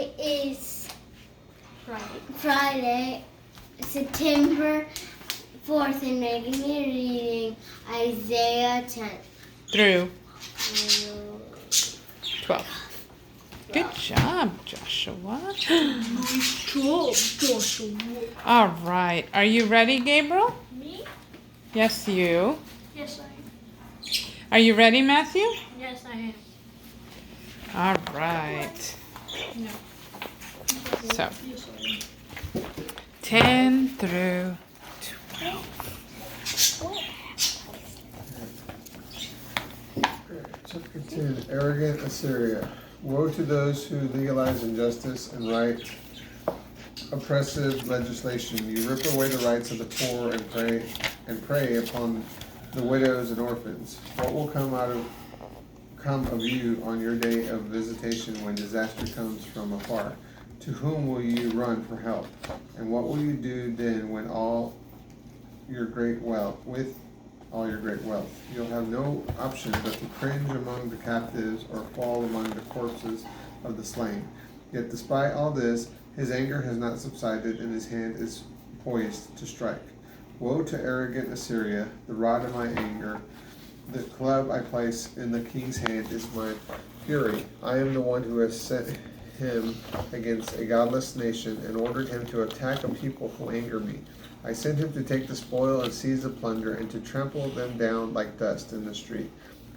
Today is Friday, September 4th, and we're going to be reading Isaiah 10 through 12. Good job, Joshua. Nice job, Joshua. All right. Are you ready, Gabriel? Me? Yes, you. Yes, I am. Are you ready, Matthew? Yes, I am. All right. No. So, 10 through 12. Chapter 10, Arrogant Assyria. Woe to those who legalize injustice and write oppressive legislation. You rip away the rights of the poor and prey upon the widows and orphans. What will come of you on your day of visitation when disaster comes from afar? To whom will you run for help? And what will you do then when all your great wealth? You'll have no option but to cringe among the captives or fall among the corpses of the slain. Yet despite all this, his anger has not subsided and his hand is poised to strike. Woe to arrogant Assyria, the rod of my anger. The club I place in the king's hand is my fury. I am the one who has sent him against a godless nation and ordered him to attack a people who anger me. I sent him to take the spoil and seize the plunder and to trample them down like dust in the street.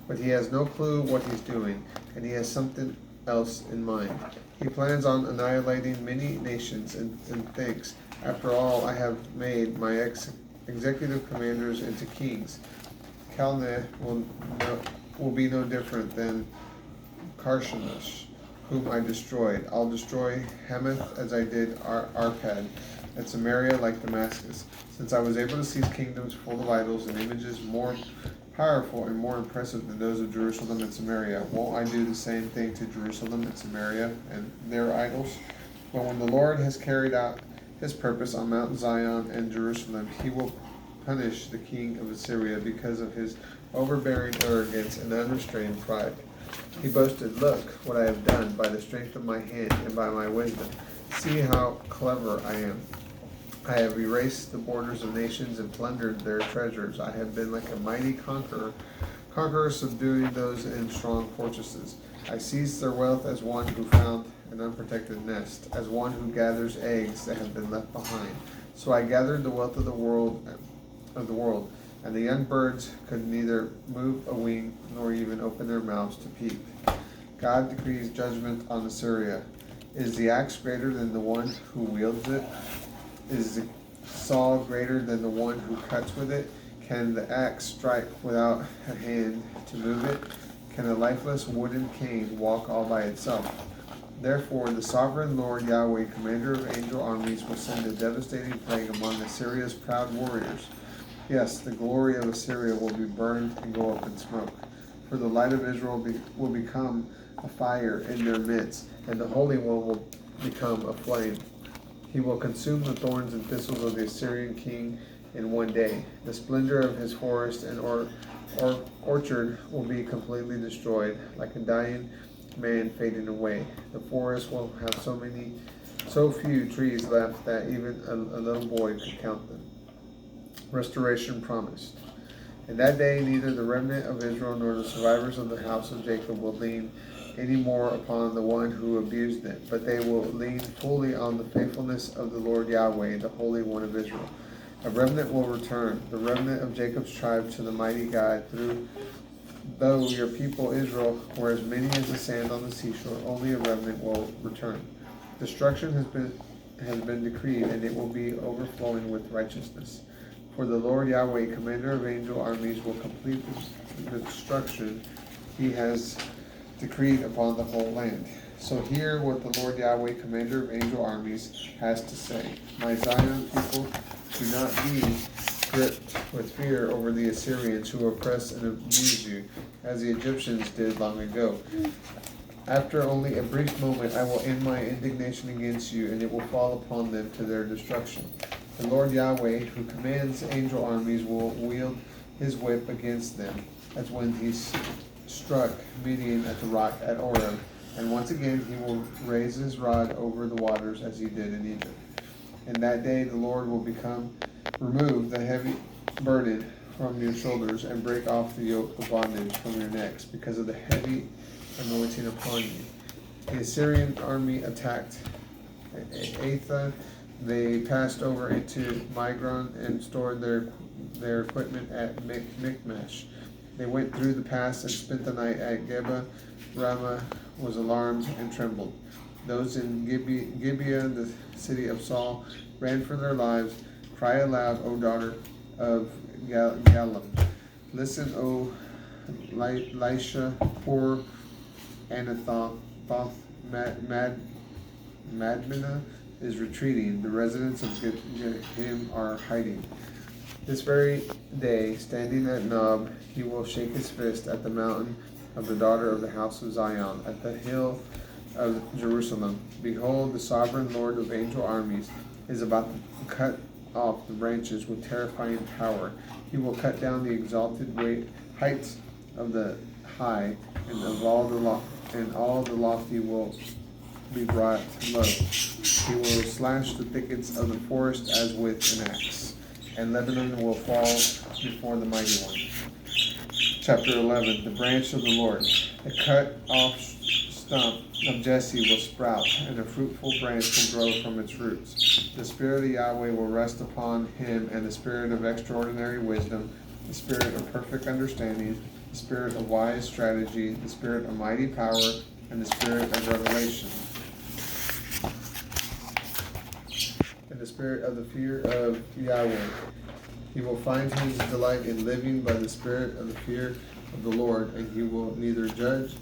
But he has no clue what he's doing, and he has something else in mind. He plans on annihilating many nations and thinks, after all, I have made my executive commanders into kings. Calneh will be no different than Carchemish, whom I destroyed. I'll destroy Hamath as I did Arpad, and Samaria like Damascus. Since I was able to seize kingdoms full of idols and images more powerful and more impressive than those of Jerusalem and Samaria, won't I do the same thing to Jerusalem and Samaria and their idols? But when the Lord has carried out his purpose on Mount Zion and Jerusalem, he will punish the king of Assyria because of his overbearing arrogance and unrestrained pride. He boasted, "Look what I have done by the strength of my hand and by my wisdom. See how clever I am. I have erased the borders of nations and plundered their treasures. I have been like a mighty conqueror subduing those in strong fortresses. I seized their wealth as one who found an unprotected nest, as one who gathers eggs that have been left behind. So I gathered the wealth of the world, and the young birds could neither move a wing nor even open their mouths to peep. God decrees judgment on Assyria. Is the axe greater than the one who wields it? Is the saw greater than the one who cuts with it? Can the axe strike without a hand to move it? Can a lifeless wooden cane walk all by itself? Therefore, the sovereign Lord Yahweh, commander of angel armies, will send a devastating plague among Assyria's proud warriors. Yes, the glory of Assyria will be burned and go up in smoke. For the light of Israel will become a fire in their midst, and the Holy One will become a flame. He will consume the thorns and thistles of the Assyrian king in one day. The splendor of his forest and orchard will be completely destroyed, like a dying man fading away. The forest will have so few trees left that even a little boy could count them. Restoration promised. In that day, neither the remnant of Israel nor the survivors of the house of Jacob will lean any more upon the one who abused them, but they will lean fully on the faithfulness of the Lord Yahweh, the Holy One of Israel. A remnant will return, the remnant of Jacob's tribe, to the mighty God. Though your people Israel were as many as the sand on the seashore, only a remnant will return. Destruction has been decreed, and it will be overflowing with righteousness. For the Lord Yahweh, commander of angel armies, will complete the destruction he has decreed upon the whole land. So hear what the Lord Yahweh, commander of angel armies, has to say. My Zion people, do not be gripped with fear over the Assyrians who oppress and abuse you, as the Egyptians did long ago. After only a brief moment, I will end my indignation against you, and it will fall upon them to their destruction. The Lord Yahweh, who commands angel armies, will wield his whip against them, as when he struck Midian at the rock at Oreb, And once again he will raise his rod over the waters as he did in Egypt. In that day the Lord will remove the heavy burden from your shoulders and break off the yoke of bondage from your necks because of the heavy anointing upon you. The Assyrian army attacked Atha. They passed over into Migron and stored their equipment at Michmash. They went through the pass and spent the night at Geba. Ramah was alarmed and trembled. Those in Gibeah, the city of Saul, ran for their lives. Cry aloud, O daughter of Gallim. Listen, O Lisha, poor Anathoth, Madmenah is retreating. The residents of him are hiding. This very day, standing at Nob, he will shake his fist at the mountain of the daughter of the house of Zion, at the hill of Jerusalem. Behold, the sovereign Lord of angel armies is about to cut off the branches with terrifying power. He will cut down the exalted heights of the high, and all the lofty will be brought low. He will slash the thickets of the forest as with an axe, and Lebanon will fall before the mighty one. Chapter 11. The branch of the Lord. The cut off stump of Jesse will sprout, and a fruitful branch will grow from its roots. The Spirit of Yahweh will rest upon him, and the Spirit of extraordinary wisdom, the Spirit of perfect understanding, the Spirit of wise strategy, the Spirit of mighty power, and the Spirit of revelation, and the Spirit of the fear of Yahweh. He will find his delight in living by the Spirit of the fear of the Lord, and he will neither judge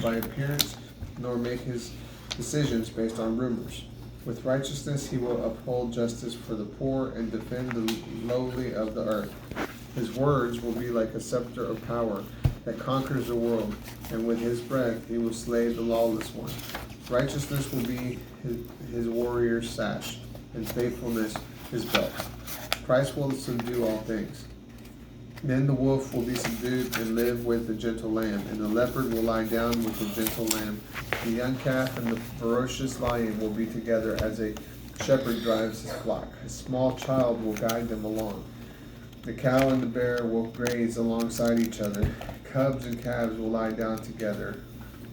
by appearance, nor make his decisions based on rumors. With righteousness he will uphold justice for the poor and defend the lowly of the earth. His words will be like a scepter of power that conquers the world, and with his breath he will slay the lawless one. Righteousness will be his warrior's sash, and faithfulness his belt. Christ will subdue all things. Then the wolf will be subdued and live with the gentle lamb, and the leopard will lie down with the gentle lamb. The young calf and the ferocious lion will be together as a shepherd drives his flock. A small child will guide them along. The cow and the bear will graze alongside each other. Cubs and calves will lie down together.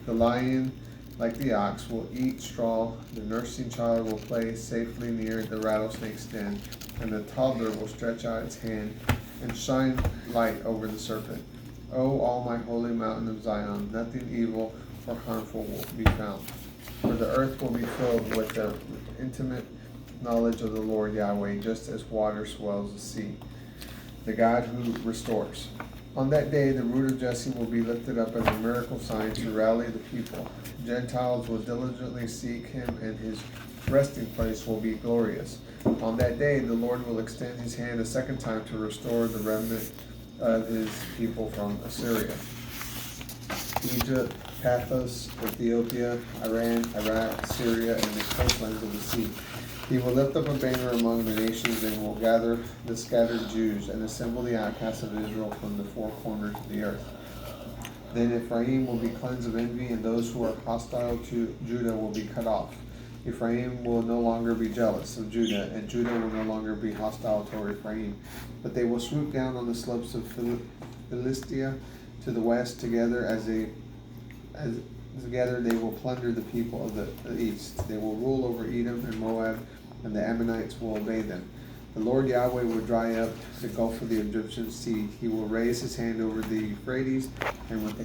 The lion, like the ox, will eat straw. The nursing child will play safely near the rattlesnake's den, and the toddler will stretch out its hand and shine light over the serpent. O all my holy mountain of Zion, nothing evil or harmful will be found. For the earth will be filled with the intimate knowledge of the Lord Yahweh, just as water swells the sea, the God who restores. On that day the root of Jesse will be lifted up as a miracle sign to rally the people. Gentiles will diligently seek him, and his resting place will be glorious. On that day the Lord will extend his hand a second time to restore the remnant of his people from Assyria. Egypt, Pathos, Ethiopia, Iran, Iraq, Syria, and the coastlands of the sea. He will lift up a banner among the nations, and will gather the scattered Jews and assemble the outcasts of Israel from the four corners of the earth. Then Ephraim will be cleansed of envy, and those who are hostile to Judah will be cut off. Ephraim will no longer be jealous of Judah, and Judah will no longer be hostile toward Ephraim. But they will swoop down on the slopes of Philistia to the west. Together together they will plunder the people of the east. They will rule over Edom and Moab, and the Ammonites will obey them. The Lord Yahweh will dry up the gulf of the Egyptian sea. He will raise his hand over the Euphrates, and with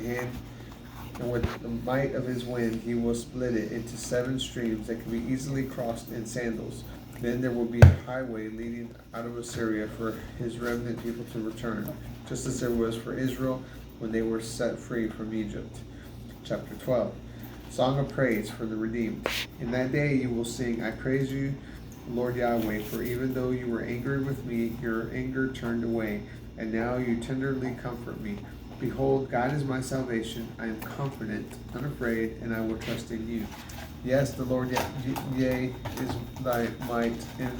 the might of his wind he will split it into 7 streams that can be easily crossed in sandals. Then there will be a highway leading out of Assyria for his remnant people to return, just as there was for Israel when they were set free from Egypt. Chapter 12. Song of Praise for the Redeemed. In that day you will sing, I praise you, Lord Yahweh, for even though you were angry with me, your anger turned away, and now you tenderly comfort me. Behold, God is my salvation. I am confident, unafraid, and I will trust in you. Yes, the Lord yea is thy might and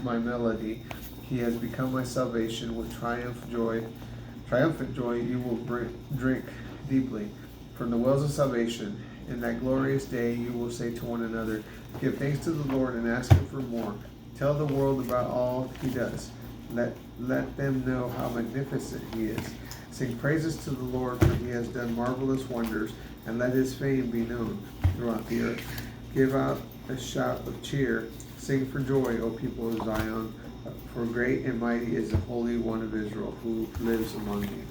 my melody. He has become my salvation. With triumphant joy you will drink deeply. from the wells of salvation. In that glorious day you will say to one another, give thanks to the Lord and ask him for more. Tell the world about all he does. Let them know how magnificent he is. Sing praises to the Lord, for he has done marvelous wonders, and let his fame be known throughout the earth. Give out a shout of cheer. Sing for joy, O people of Zion, for great and mighty is the Holy One of Israel, who lives among you.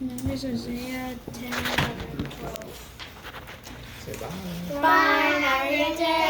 And that is Isaiah 10, 11, 12. Say bye. Bye. Have a good day.